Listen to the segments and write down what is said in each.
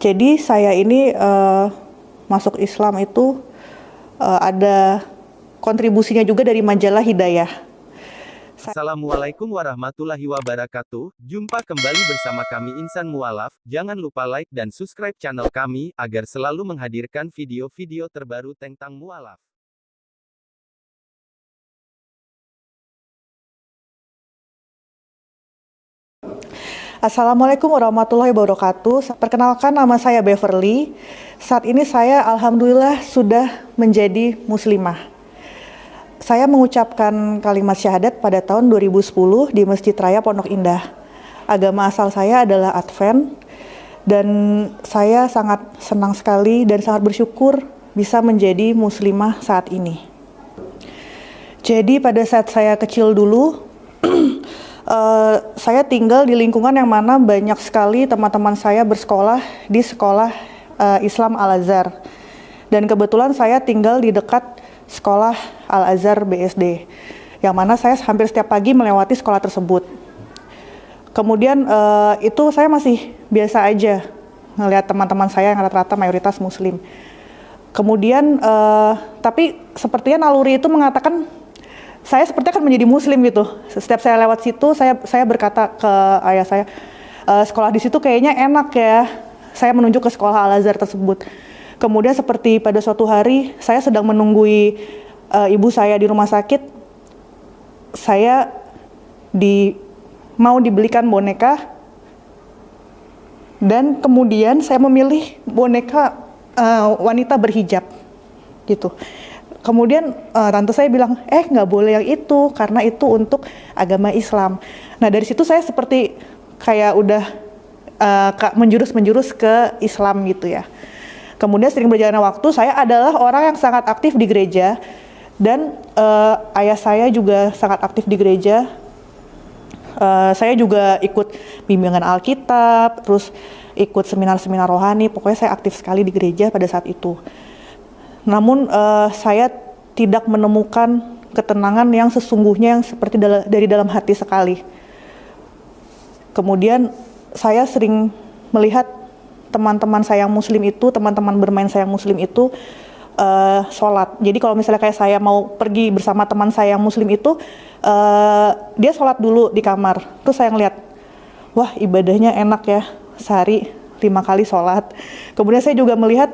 Jadi saya ini masuk Islam itu ada kontribusinya juga dari majalah Hidayah. Assalamualaikum warahmatullahi wabarakatuh. Jumpa kembali bersama kami Insan Mualaf. Jangan lupa like dan subscribe channel kami, agar selalu menghadirkan video-video terbaru tentang mualaf. Assalamualaikum warahmatullahi wabarakatuh. Perkenalkan, nama saya Beverly. Saat ini saya alhamdulillah sudah menjadi muslimah. Saya mengucapkan kalimat syahadat pada tahun 2010 di Masjid Raya Pondok Indah. Agama asal saya adalah Advent, dan saya sangat senang sekali dan sangat bersyukur bisa menjadi muslimah saat ini. Jadi pada saat saya kecil dulu, saya tinggal di lingkungan yang mana banyak sekali teman-teman saya bersekolah di sekolah Islam Al-Azhar. Dan kebetulan saya tinggal di dekat sekolah Al-Azhar BSD, yang mana saya hampir setiap pagi melewati sekolah tersebut. Kemudian itu saya masih biasa aja ngelihat teman-teman saya yang rata-rata mayoritas muslim. Kemudian tapi sepertinya naluri itu mengatakan saya sepertinya akan menjadi muslim gitu. Setiap saya lewat situ, saya berkata ke ayah saya, sekolah di situ kayaknya enak ya. Saya menunjuk ke sekolah Al-Azhar tersebut. Kemudian seperti pada suatu hari, saya sedang menunggui ibu saya di rumah sakit. Saya mau dibelikan boneka, dan kemudian saya memilih boneka wanita berhijab gitu. Kemudian tante saya bilang, nggak boleh yang itu, karena itu untuk agama Islam. Nah dari situ saya seperti kayak udah menjurus ke Islam gitu ya. Kemudian sering berjalannya waktu, saya adalah orang yang sangat aktif di gereja, dan ayah saya juga sangat aktif di gereja. Saya juga ikut bimbingan Alkitab, terus ikut seminar-seminar rohani, pokoknya saya aktif sekali di gereja pada saat itu. Namun saya tidak menemukan ketenangan yang sesungguhnya yang seperti dari dalam hati sekali. Kemudian saya sering melihat teman-teman saya yang muslim itu, teman-teman bermain saya yang muslim itu sholat. Jadi kalau misalnya kayak saya mau pergi bersama teman saya yang muslim itu, dia sholat dulu di kamar. Terus saya ngeliat, wah ibadahnya enak ya, sehari 5 kali sholat. Kemudian saya juga melihat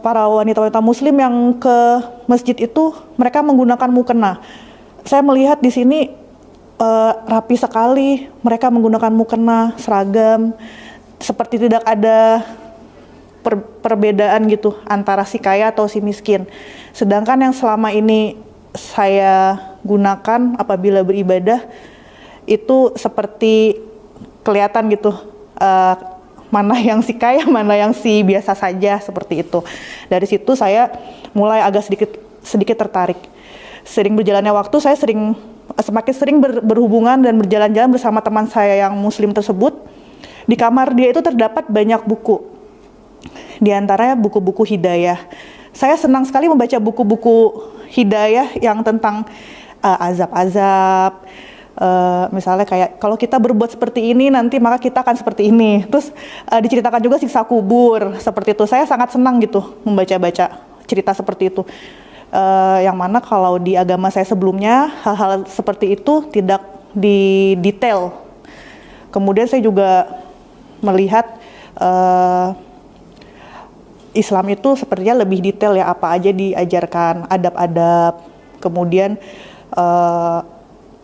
para wanita-wanita muslim yang ke masjid itu, mereka menggunakan mukena. Saya melihat di sini rapi sekali, mereka menggunakan mukena, seragam, seperti tidak ada perbedaan gitu antara si kaya atau si miskin. Sedangkan yang selama ini saya gunakan apabila beribadah, itu seperti kelihatan gitu, mana yang si kaya, mana yang si biasa saja, seperti itu. Dari situ saya mulai agak sedikit tertarik. Sering berjalannya waktu, saya semakin sering berhubungan dan berjalan-jalan bersama teman saya yang muslim tersebut. Di kamar dia itu terdapat banyak buku, di antaranya buku-buku hidayah. Saya senang sekali membaca buku-buku hidayah yang tentang azab-azab. Misalnya kayak kalau kita berbuat seperti ini nanti maka kita akan seperti ini. Terus diceritakan juga siksa kubur seperti itu. Saya sangat senang gitu membaca-baca cerita seperti itu. Yang mana kalau di agama saya sebelumnya hal-hal seperti itu tidak didetail. Kemudian saya juga melihat Islam itu sepertinya lebih detail ya, apa aja diajarkan, adab-adab. Kemudian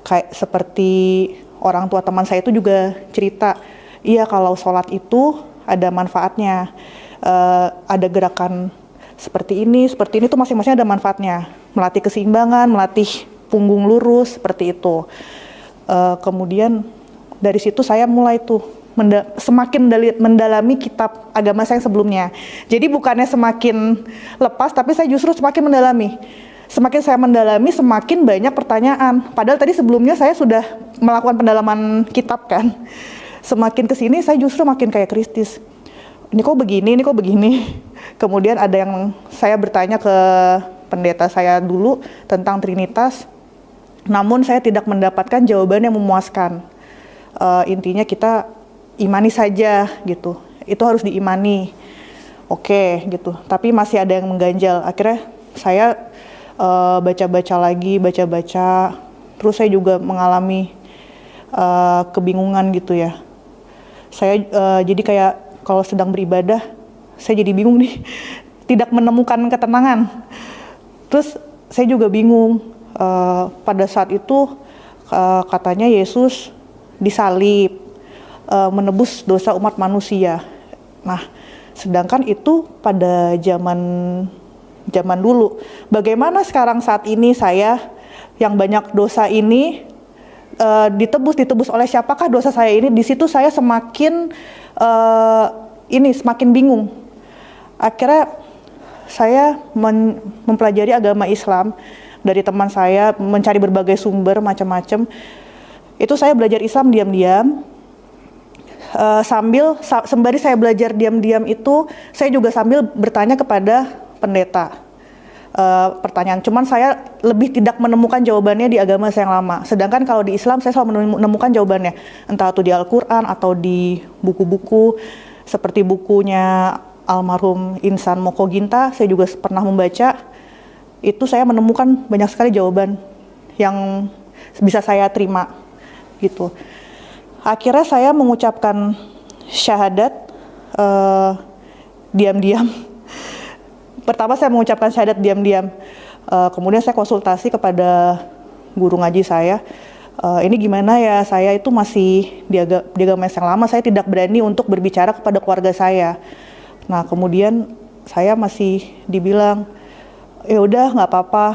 kayak seperti orang tua teman saya itu juga cerita, iya kalau sholat itu ada manfaatnya, ada gerakan seperti ini tuh masing-masing ada manfaatnya, melatih keseimbangan, melatih punggung lurus, seperti itu. Kemudian dari situ saya mulai tuh semakin mendalami kitab agama saya yang sebelumnya. Jadi bukannya semakin lepas, tapi saya justru semakin mendalami. Semakin saya mendalami, semakin banyak pertanyaan. Padahal tadi sebelumnya saya sudah melakukan pendalaman kitab kan. Semakin kesini saya justru makin kayak Kristus. Ini kok begini. Kemudian ada yang saya bertanya ke pendeta saya dulu tentang Trinitas. Namun saya tidak mendapatkan jawaban yang memuaskan. Intinya kita imani saja gitu. itu harus diimani. Oke, gitu. Tapi masih ada yang mengganjal. Akhirnya saya baca-baca lagi, baca-baca. Terus saya juga mengalami kebingungan gitu ya. Saya jadi kayak kalau sedang beribadah, saya jadi bingung nih, tidak menemukan ketenangan. Terus saya juga bingung. Pada saat itu katanya Yesus disalib, menebus dosa umat manusia. Nah, sedangkan itu pada zaman dulu. Bagaimana sekarang saat ini saya yang banyak dosa ini ditebus oleh siapakah dosa saya ini? Di situ saya semakin semakin bingung. Akhirnya saya mempelajari agama Islam dari teman saya, mencari berbagai sumber macam-macam. Itu saya belajar Islam diam-diam. Sembari saya belajar diam-diam itu, saya juga sambil bertanya kepada pendeta pertanyaan. Cuman saya lebih tidak menemukan jawabannya di agama saya yang lama. Sedangkan kalau di Islam saya selalu menemukan jawabannya, entah itu di Al-Quran atau di buku-buku seperti bukunya almarhum Insan Mokoginta. Saya juga pernah membaca. Itu saya menemukan banyak sekali jawaban yang bisa saya terima gitu. Akhirnya saya mengucapkan syahadat diam-diam. Pertama saya mengucapkan syahadat diam-diam. Kemudian saya konsultasi kepada guru ngaji saya. Ini gimana ya, saya itu masih di agama yang lama, saya tidak berani untuk berbicara kepada keluarga saya. Nah kemudian saya masih dibilang, ya udah nggak apa-apa,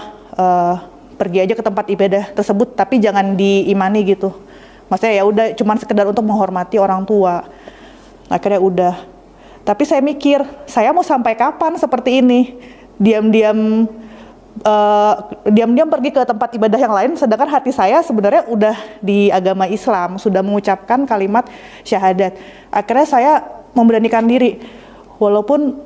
pergi aja ke tempat ibadah tersebut, tapi jangan diimani gitu. Maksudnya ya udah cuman sekedar untuk menghormati orang tua. Akhirnya udah. Tapi saya mikir, saya mau sampai kapan seperti ini? Diam-diam pergi ke tempat ibadah yang lain, sedangkan hati saya sebenarnya udah di agama Islam, sudah mengucapkan kalimat syahadat. Akhirnya saya memberanikan diri, walaupun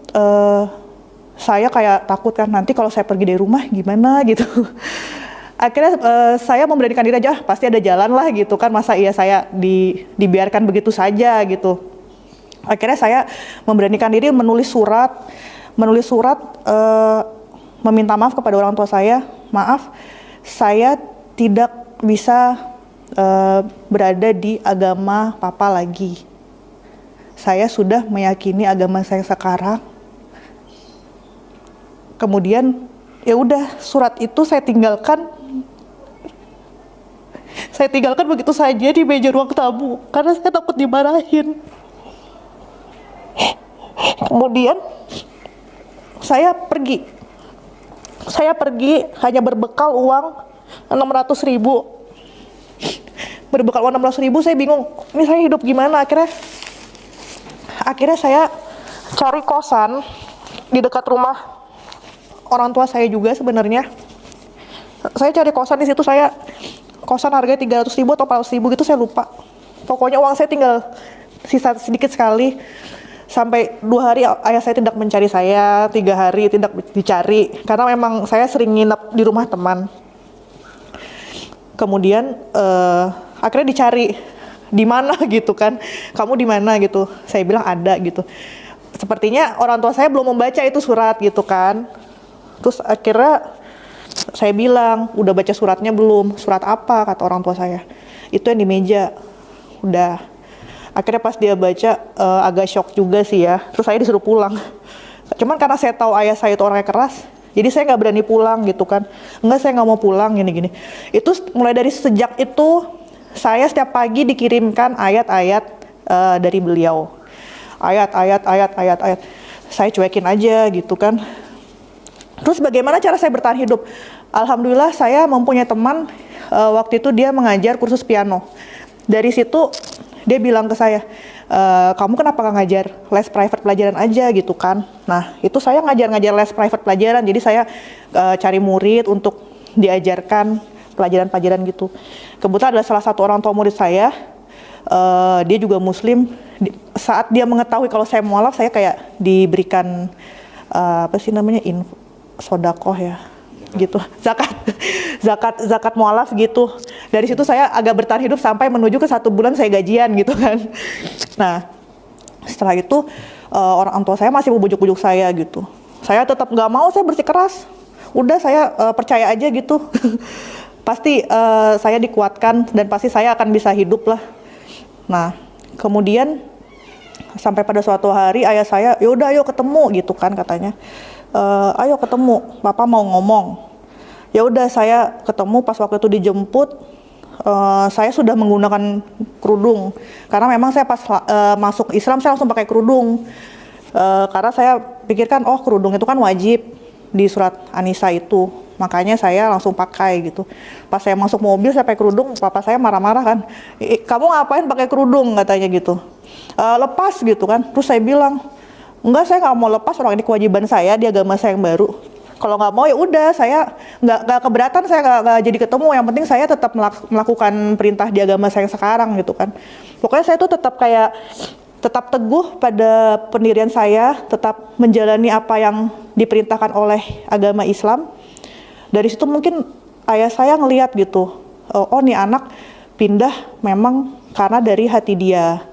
saya kayak takut kan, nanti kalau saya pergi dari rumah gimana gitu. Akhirnya saya memberanikan diri aja, pasti ada jalan lah gitu kan, masa iya saya dibiarkan begitu saja gitu. Akhirnya saya memberanikan diri menulis surat meminta maaf kepada orang tua saya. Maaf, saya tidak bisa berada di agama papa lagi. Saya sudah meyakini agama saya sekarang. Kemudian ya udah, surat itu saya tinggalkan begitu saja di meja ruang tamu karena saya takut dimarahin. Kemudian saya pergi hanya berbekal uang 600.000. Berbekal uang 600.000 saya bingung, ini saya hidup gimana? Akhirnya saya cari kosan di dekat rumah orang tua saya juga sebenarnya. Saya cari kosan di situ, kosan harganya 300.000 atau 400.000 gitu, saya lupa. Pokoknya uang saya tinggal sisa sedikit sekali. Sampai 2 hari ayah saya tidak mencari saya, 3 hari tidak dicari, karena memang saya sering nginep di rumah teman. Kemudian akhirnya dicari, di mana gitu kan, kamu di mana gitu. Saya bilang ada gitu. Sepertinya orang tua saya belum membaca itu surat gitu kan. Terus akhirnya saya bilang, udah baca suratnya belum? Surat apa? Kata orang tua saya. Itu yang di meja. Udah. Akhirnya pas dia baca agak shock juga sih ya. Terus saya disuruh pulang. Cuman karena saya tahu ayah saya itu orangnya keras, jadi saya nggak berani pulang gitu kan. Enggak, saya nggak mau pulang gini-gini. Itu mulai dari sejak itu saya setiap pagi dikirimkan ayat-ayat dari beliau. Ayat. Saya cuekin aja gitu kan. Terus bagaimana cara saya bertahan hidup? Alhamdulillah saya mempunyai teman waktu itu dia mengajar kursus piano. Dari situ dia bilang ke saya, kamu kenapa gak ngajar les private pelajaran aja gitu kan. Nah itu saya ngajar les private pelajaran, jadi saya cari murid untuk diajarkan pelajaran-pelajaran gitu. Kebetulan ada salah satu orang tua murid saya, dia juga muslim. Saat dia mengetahui kalau saya mualaf, saya kayak diberikan sodakoh ya gitu, zakat mualaf gitu. Dari situ saya agak bertahan hidup sampai menuju ke 1 bulan saya gajian gitu kan. Nah Setelah itu orang tua saya masih membujuk-bujuk saya gitu. Saya tetap nggak mau, saya bersikeras. Udah saya percaya aja gitu. Pasti saya dikuatkan dan pasti saya akan bisa hidup lah. Nah, kemudian sampai pada suatu hari ayah saya, yaudah ayo ketemu gitu kan katanya. Ayo ketemu, papa mau ngomong. Ya udah saya ketemu, pas waktu itu dijemput. Saya sudah menggunakan kerudung karena memang saya pas masuk Islam saya langsung pakai kerudung karena saya pikirkan oh kerudung itu kan wajib di surat An-Nisa itu, makanya saya langsung pakai gitu. Pas saya masuk mobil saya pakai kerudung, papa saya marah-marah kan, kamu ngapain pakai kerudung katanya gitu. Lepas gitu kan, terus saya bilang enggak, saya nggak mau lepas, orang ini kewajiban saya di agama saya yang baru. Kalau nggak mau ya udah, saya nggak keberatan, saya nggak jadi ketemu. Yang penting saya tetap melakukan perintah di agama saya yang sekarang gitu kan. Pokoknya saya tuh tetap teguh pada pendirian saya, tetap menjalani apa yang diperintahkan oleh agama Islam. Dari situ mungkin ayah saya ngelihat gitu, oh nih anak pindah memang karena dari hati dia.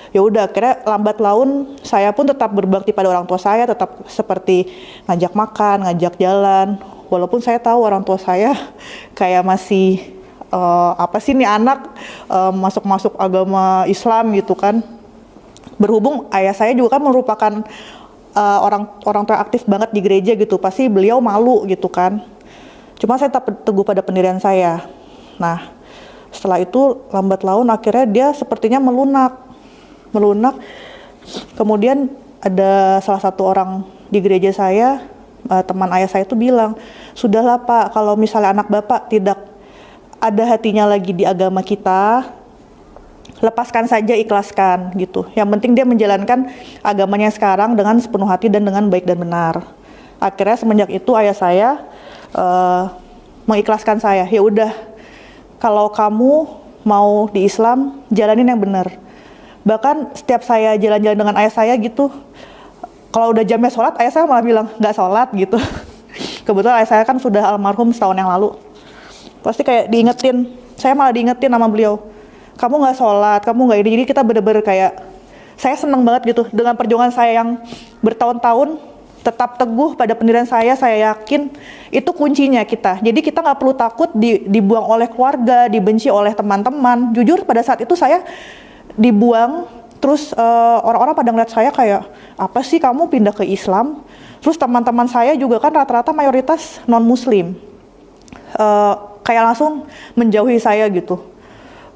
Ya udah, akhirnya lambat laun saya pun tetap berbakti pada orang tua saya, tetap seperti ngajak makan, ngajak jalan. Walaupun saya tahu orang tua saya kayak masih apa sih nih anak masuk agama Islam gitu kan. Berhubung ayah saya juga kan merupakan orang tua aktif banget di gereja gitu, pasti beliau malu gitu kan. Cuma saya tetap teguh pada pendirian saya. Nah, setelah itu lambat laun akhirnya dia sepertinya melunak. Kemudian ada salah satu orang di gereja saya, teman ayah saya itu bilang, sudahlah Pak, kalau misalnya anak Bapak tidak ada hatinya lagi di agama kita, lepaskan saja, ikhlaskan gitu. Yang penting dia menjalankan agamanya sekarang dengan sepenuh hati dan dengan baik dan benar. Akhirnya semenjak itu ayah saya mengikhlaskan saya. Ya udah, kalau kamu mau di Islam, jalanin yang benar. Bahkan setiap saya jalan-jalan dengan ayah saya gitu, kalau udah jamnya sholat, ayah saya malah bilang nggak sholat gitu. Kebetulan ayah saya kan sudah almarhum setahun yang lalu. Pasti kayak diingetin, saya malah diingetin sama beliau, kamu nggak sholat, kamu nggak ini. Jadi kita bener-bener kayak, saya seneng banget gitu dengan perjuangan saya yang bertahun-tahun tetap teguh pada pendirian saya yakin itu kuncinya kita. Jadi kita nggak perlu takut dibuang oleh keluarga, dibenci oleh teman-teman. Jujur pada saat itu saya dibuang, terus orang-orang pada ngeliat saya kayak, apa sih kamu pindah ke Islam? Terus teman-teman saya juga kan rata-rata mayoritas non-muslim, kayak langsung menjauhi saya gitu.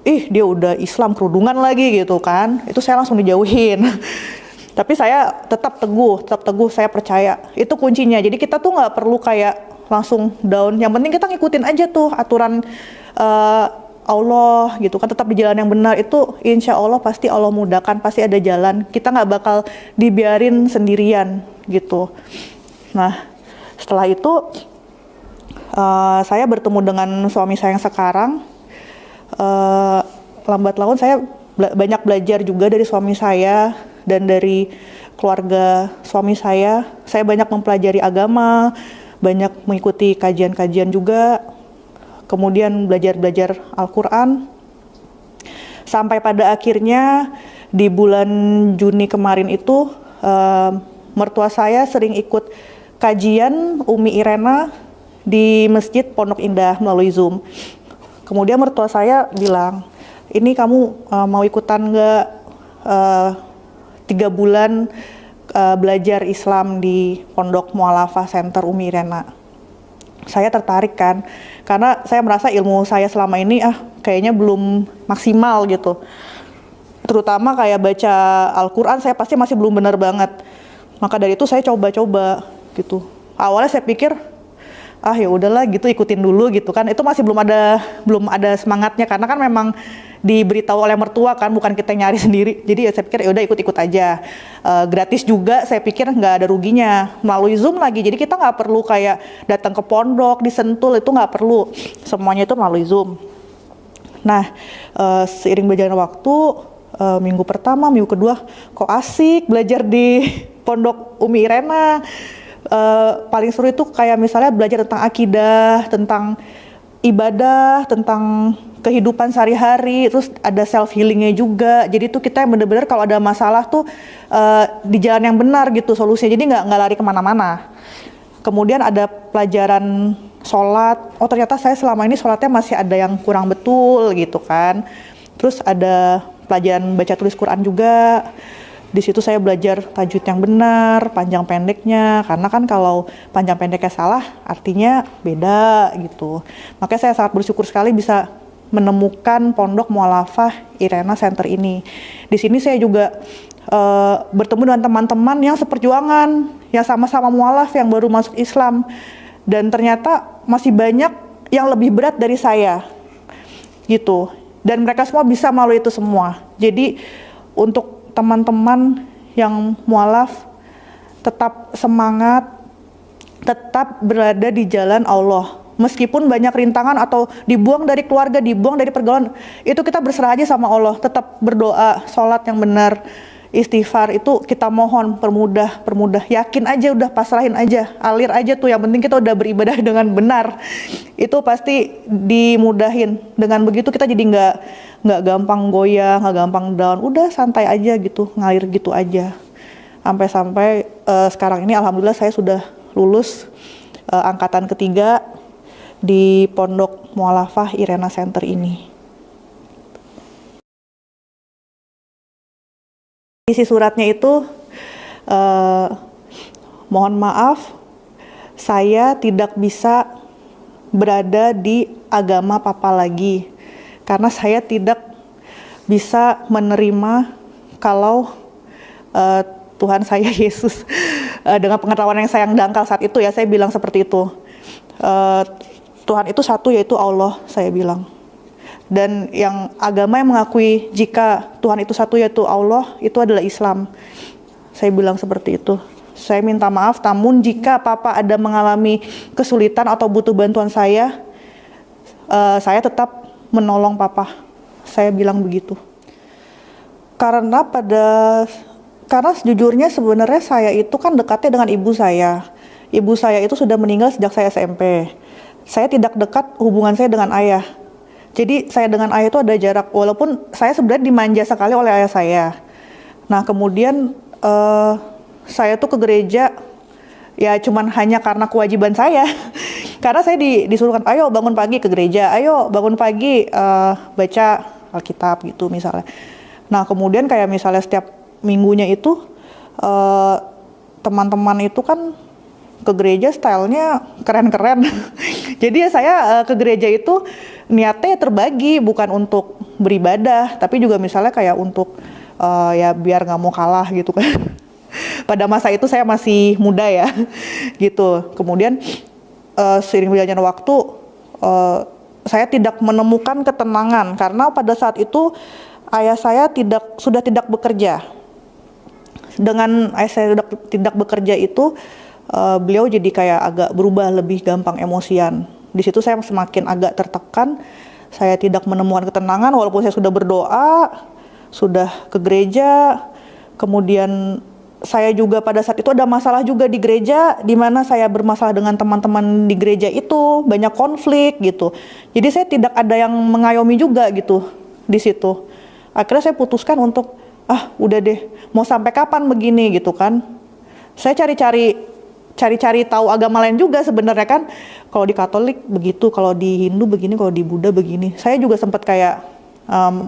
Ih, dia udah Islam kerudungan lagi gitu kan, itu saya langsung dijauhin. Tapi saya tetap teguh, saya percaya itu kuncinya. Jadi kita tuh nggak perlu kayak langsung down, yang penting kita ngikutin aja tuh aturan Allah gitu kan, tetap di jalan yang benar. Itu insya Allah pasti Allah mudahkan, pasti ada jalan. Kita nggak bakal dibiarin sendirian gitu. Nah, setelah itu saya bertemu dengan suami saya yang sekarang. Lambat laun saya banyak belajar juga dari suami saya dan dari keluarga suami saya. Saya banyak mempelajari agama, banyak mengikuti kajian-kajian juga. Kemudian belajar Al-Quran, sampai pada akhirnya di bulan Juni kemarin itu mertua saya sering ikut kajian Umi Irena di Masjid Pondok Indah melalui Zoom. Kemudian mertua saya bilang, ini kamu mau ikutan nggak 3 bulan belajar Islam di Pondok Mu'alafah Center Umi Irena. Saya tertarik kan, karena saya merasa ilmu saya selama ini kayaknya belum maksimal gitu. Terutama kayak baca Al-Quran, saya pasti masih belum benar banget. Maka dari itu saya coba-coba gitu. Awalnya saya pikir, ya udahlah gitu, ikutin dulu gitu kan. Itu masih belum ada semangatnya, karena kan memang diberitahu oleh mertua kan, bukan kita nyari sendiri. Jadi ya saya pikir ya udah ikut-ikut aja. Gratis juga, saya pikir nggak ada ruginya. Melalui Zoom lagi, jadi kita nggak perlu kayak datang ke pondok, di Sentul, itu nggak perlu. Semuanya itu melalui Zoom. Nah, seiring berjalannya waktu, minggu pertama, minggu kedua, kok asik belajar di Pondok Umi Irena. Paling seru itu kayak misalnya belajar tentang akidah, tentang ibadah, tentang kehidupan sehari-hari, terus ada self healingnya juga. Jadi tuh kita bener-bener kalau ada masalah tuh di jalan yang benar gitu solusinya. Jadi nggak lari kemana-mana. Kemudian ada pelajaran sholat. Oh ternyata saya selama ini sholatnya masih ada yang kurang betul gitu kan. Terus ada pelajaran baca tulis Quran juga. Di situ saya belajar tajwid yang benar, panjang pendeknya. Karena kan kalau panjang pendeknya salah, artinya beda gitu. Makanya saya sangat bersyukur sekali bisa menemukan Pondok Mualafah Irena Center ini. Di sini saya juga bertemu dengan teman-teman yang seperjuangan, yang sama-sama mualaf, yang baru masuk Islam. Dan ternyata masih banyak yang lebih berat dari saya gitu. Dan mereka semua bisa melalui itu semua. Jadi untuk teman-teman yang mualaf, tetap semangat, tetap berada di jalan Allah. Meskipun banyak rintangan atau dibuang dari keluarga, dibuang dari pergaulan, itu kita berserah aja sama Allah. Tetap berdoa, sholat yang benar, istighfar itu kita mohon, permudah. Yakin aja, udah pasrahin aja, alir aja tuh. Yang penting kita udah beribadah dengan benar. Itu pasti dimudahin. Dengan begitu kita jadi nggak gampang goyah, nggak gampang down. Udah santai aja gitu, ngalir gitu aja. Sampai sekarang ini alhamdulillah saya sudah lulus angkatan ketiga di Pondok Mualafah Irena Center ini. Isi suratnya itu, mohon maaf, saya tidak bisa berada di agama Papa lagi, karena saya tidak bisa menerima kalau Tuhan saya Yesus, dengan pengetahuan yang saya dangkal saat itu ya, saya bilang seperti itu. Tuhan itu satu, yaitu Allah, saya bilang. Dan yang agama yang mengakui jika Tuhan itu satu, yaitu Allah, itu adalah Islam. Saya bilang seperti itu. Saya minta maaf, namun jika Papa ada mengalami kesulitan atau butuh bantuan saya tetap menolong Papa. Saya bilang begitu. Karena sejujurnya sebenarnya saya itu kan dekatnya dengan ibu saya. Ibu saya itu sudah meninggal sejak saya SMP. Saya tidak dekat hubungan saya dengan ayah. Jadi saya dengan ayah itu ada jarak, walaupun saya sebenarnya dimanja sekali oleh ayah saya. Nah kemudian saya tuh ke gereja ya cuman hanya karena kewajiban saya. Karena saya disuruhkan, ayo bangun pagi ke gereja, ayo bangun pagi baca Alkitab gitu misalnya. Nah kemudian kayak misalnya setiap minggunya itu teman-teman itu kan ke gereja stylenya keren-keren. Jadi ya saya ke gereja itu niatnya terbagi, bukan untuk beribadah, tapi juga misalnya kayak untuk ya biar nggak mau kalah gitu kan. Pada masa itu saya masih muda ya, gitu. Kemudian seiring berjalannya waktu, saya tidak menemukan ketenangan karena pada saat itu ayah saya sudah tidak bekerja. Dengan ayah saya sudah tidak bekerja itu, beliau jadi kayak agak berubah, lebih gampang emosian. Di situ saya semakin agak tertekan. Saya tidak menemukan ketenangan walaupun saya sudah berdoa, sudah ke gereja. Kemudian saya juga pada saat itu ada masalah juga di gereja, di mana saya bermasalah dengan teman-teman di gereja itu, banyak konflik gitu. Jadi saya tidak ada yang mengayomi juga gitu di situ. Akhirnya saya putuskan untuk udah deh, mau sampai kapan begini gitu kan. Saya cari tahu agama lain juga sebenarnya kan. Kalau di Katolik begitu, kalau di Hindu begini, kalau di Buddha begini. Saya juga sempat kayak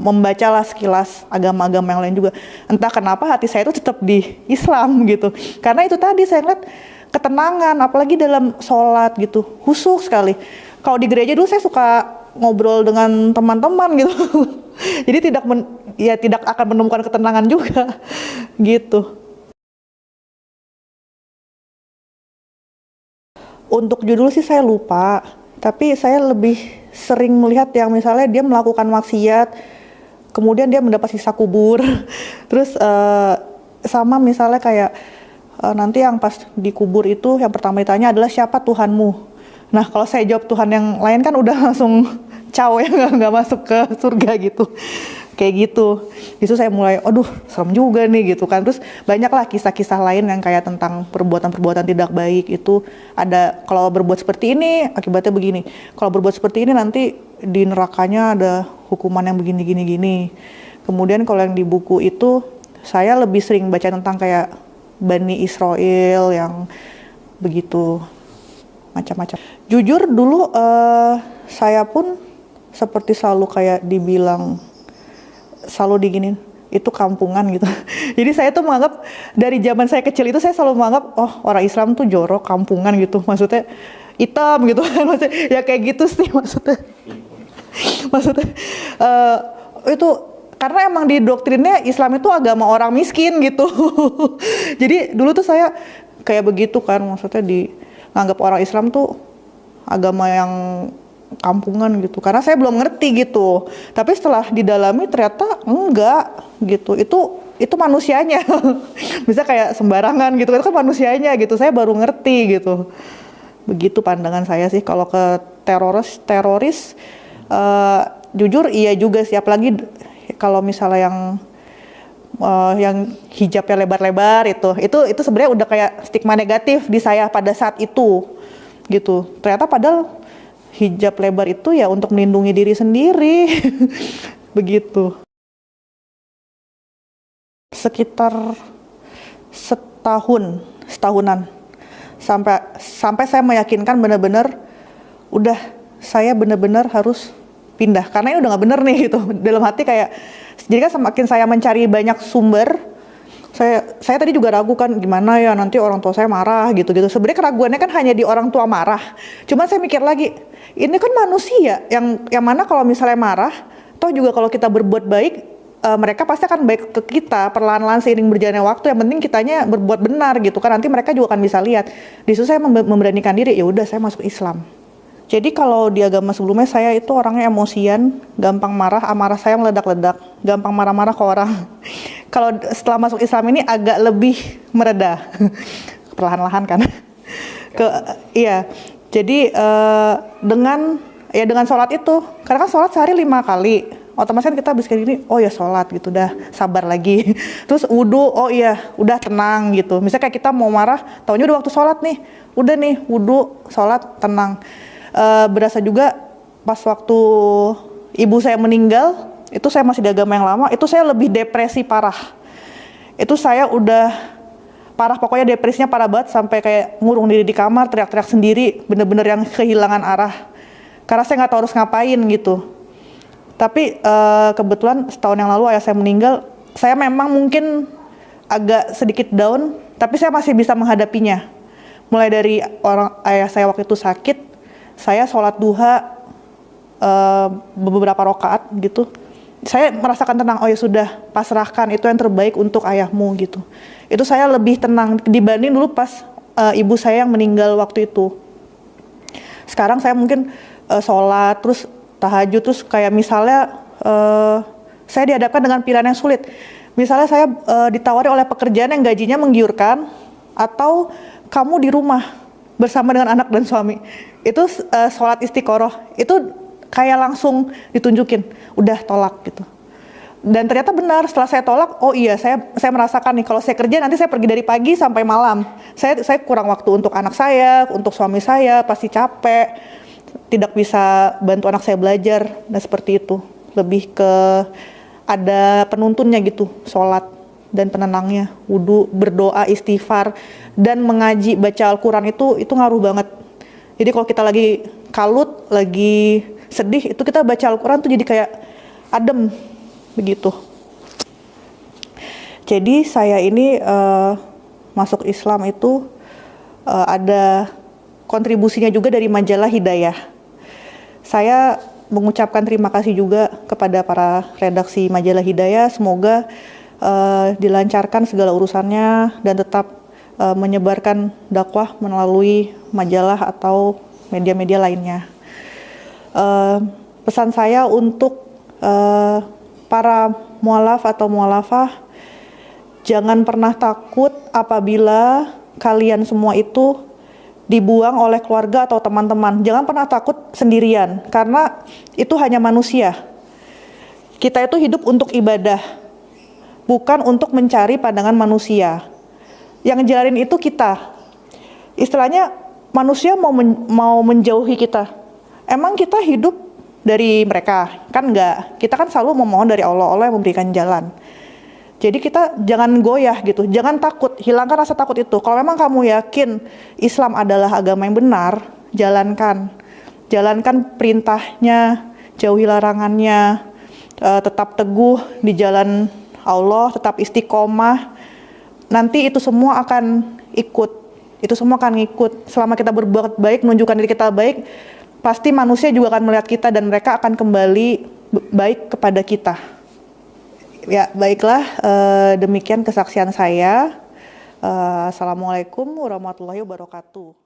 membacalah sekilas agama-agama yang lain juga. Entah kenapa hati saya itu tetap di Islam gitu. Karena itu tadi saya lihat ketenangan, apalagi dalam sholat gitu, khusyuk sekali. Kalau di gereja dulu saya suka ngobrol dengan teman-teman gitu. Jadi tidak akan menemukan ketenangan juga gitu. Untuk judul sih saya lupa, tapi saya lebih sering melihat yang misalnya dia melakukan maksiat, kemudian dia mendapat sisa kubur. Terus sama misalnya kayak nanti yang pas dikubur itu yang pertama ditanya adalah siapa Tuhanmu. Nah kalau saya jawab Tuhan yang lain kan udah langsung caw ya, nggak masuk ke surga gitu. kayak gitu. Itu saya mulai, aduh serem juga nih gitu kan. Terus banyaklah kisah-kisah lain yang kayak tentang perbuatan-perbuatan tidak baik itu ada, kalau berbuat seperti ini akibatnya begini, kalau berbuat seperti ini nanti di nerakanya ada hukuman yang begini gini gini. Kemudian kalau yang di buku itu saya lebih sering baca tentang kayak Bani Israel yang begitu macam-macam. Jujur dulu saya pun seperti selalu kayak dibilang, selalu diginin itu kampungan gitu. Jadi saya tuh menganggap dari zaman saya kecil itu saya selalu menganggap oh orang Islam tuh jorok, kampungan gitu. Maksudnya hitam gitu kan. Maksudnya ya kayak gitu sih maksudnya. Maksudnya itu karena emang di doktrinnya Islam itu agama orang miskin gitu. Jadi dulu tuh saya kayak begitu kan, maksudnya nganggap orang Islam tuh agama yang kampungan gitu, karena saya belum ngerti gitu. Tapi setelah didalami ternyata enggak gitu, itu manusianya. Bisa kayak sembarangan gitu, itu kan manusianya gitu. Saya baru ngerti gitu. Begitu pandangan saya sih kalau ke teroris jujur iya juga sih, apalagi kalau misalnya yang hijabnya lebar-lebar itu sebenarnya udah kayak stigma negatif di saya pada saat itu gitu. Ternyata padahal hijab lebar itu ya untuk melindungi diri sendiri. Begitu. Sekitar setahunan sampai saya meyakinkan benar-benar udah saya benar-benar harus pindah karena ini udah nggak bener nih gitu. Dalam hati kayak, jadi kan semakin saya mencari banyak sumber, saya tadi juga ragu kan gimana ya nanti orang tua saya marah gitu-gitu. Sebenarnya keraguannya kan hanya di orang tua marah. Cuman saya mikir lagi, ini kan manusia yang mana kalau misalnya marah, toh juga kalau kita berbuat baik, mereka pasti akan baik ke kita. Perlahan-lahan seiring berjalannya waktu, yang penting kitanya berbuat benar gitu kan. Nanti mereka juga akan bisa lihat. Di situ saya memberanikan diri, ya udah saya masuk Islam. Jadi kalau di agama sebelumnya saya itu orangnya emosian, gampang marah, amarah saya meledak-ledak, gampang marah-marah ke orang. Kalau setelah masuk Islam ini agak lebih mereda, perlahan-lahan kan. Iya. Jadi dengan sholat itu, karena kan sholat sehari 5 kali, otomatis kan kita habis kayak gini, oh ya sholat gitu, udah sabar lagi. Terus wudu, oh iya udah tenang gitu. Misalnya kayak kita mau marah, taunya udah waktu sholat nih, udah nih wudu, sholat, tenang. Berasa juga pas waktu ibu saya meninggal, itu saya masih di agama yang lama, itu saya lebih depresi parah. Itu saya udah parah, pokoknya depresinya parah banget, sampai kayak ngurung diri di kamar, teriak-teriak sendiri, bener-bener yang kehilangan arah. Karena saya nggak tahu harus ngapain gitu. Tapi kebetulan setahun yang lalu ayah saya meninggal, saya memang mungkin agak sedikit down, tapi saya masih bisa menghadapinya. Mulai dari ayah saya waktu itu sakit, saya sholat duha beberapa rakaat gitu. Saya merasakan tenang, oh ya sudah, pasrahkan, itu yang terbaik untuk ayahmu gitu. Itu saya lebih tenang dibanding dulu pas ibu saya yang meninggal waktu itu. Sekarang saya mungkin sholat, terus tahajud, terus kayak misalnya saya dihadapkan dengan pilihan yang sulit. Misalnya saya ditawari oleh pekerjaan yang gajinya menggiurkan, atau kamu di rumah bersama dengan anak dan suami. Itu sholat istiqoroh, itu kayak langsung ditunjukin, udah tolak gitu. Dan ternyata benar, setelah saya tolak, oh iya saya merasakan nih, kalau saya kerja nanti saya pergi dari pagi sampai malam. Saya kurang waktu untuk anak saya, untuk suami saya, pasti capek, tidak bisa bantu anak saya belajar, dan seperti itu. Lebih ke ada penuntunnya gitu, sholat dan penenangnya, wudu, berdoa, istighfar, dan mengaji, baca Al-Quran itu ngaruh banget. Jadi kalau kita lagi kalut, lagi sedih, itu kita baca Al-Quran tuh jadi kayak adem, begitu. Jadi saya ini masuk Islam itu ada kontribusinya juga dari majalah Hidayah. Saya mengucapkan terima kasih juga kepada para redaksi majalah Hidayah, semoga dilancarkan segala urusannya dan tetap menyebarkan dakwah melalui majalah atau media-media lainnya. Pesan saya untuk para mualaf atau mualafah, jangan pernah takut apabila kalian semua itu dibuang oleh keluarga atau teman-teman. Jangan pernah takut sendirian, karena itu hanya manusia. Kita itu hidup untuk ibadah, bukan untuk mencari pandangan manusia. Yang jalanin itu kita. Istilahnya manusia mau menjauhi kita. Emang kita hidup dari mereka? Kan enggak. Kita kan selalu memohon dari Allah, Allah yang memberikan jalan. Jadi kita jangan goyah gitu, jangan takut, hilangkan rasa takut itu. Kalau memang kamu yakin Islam adalah agama yang benar, jalankan. Jalankan perintahnya, jauhi larangannya, tetap teguh di jalan Allah, tetap istiqomah. Nanti itu semua akan ikut. Itu semua akan ngikut. Selama kita berbuat baik, menunjukkan diri kita baik, pasti manusia juga akan melihat kita dan mereka akan kembali baik kepada kita. Ya, baiklah, demikian kesaksian saya. Assalamualaikum warahmatullahi wabarakatuh.